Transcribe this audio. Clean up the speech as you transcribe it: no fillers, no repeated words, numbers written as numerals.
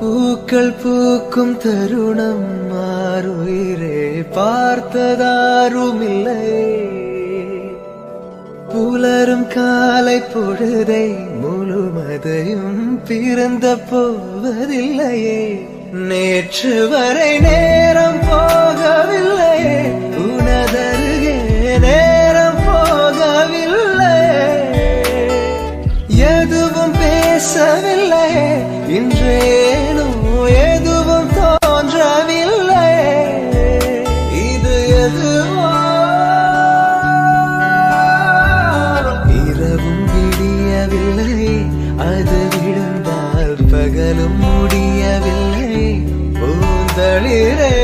பூக்கள் பூக்கும் தருணம் மாறுயிரே பார்த்ததாருமில்லை. புலரும் காலை பொழுதை முழுமதையும் பிறந்த போவதில்லையே. நேற்று வரை நேரம் போகவில்லையே, உனதருகே நேரம் போகவில்லை. எதுவும் பேசவில்லை, இன்றேனோ எதுவும் தோன்றவில்லை. இது எதுவோ இரவும் விடியவில்லை, அது விழுந்தால் பகலும் முடியவில்லை. பூந்தளிரே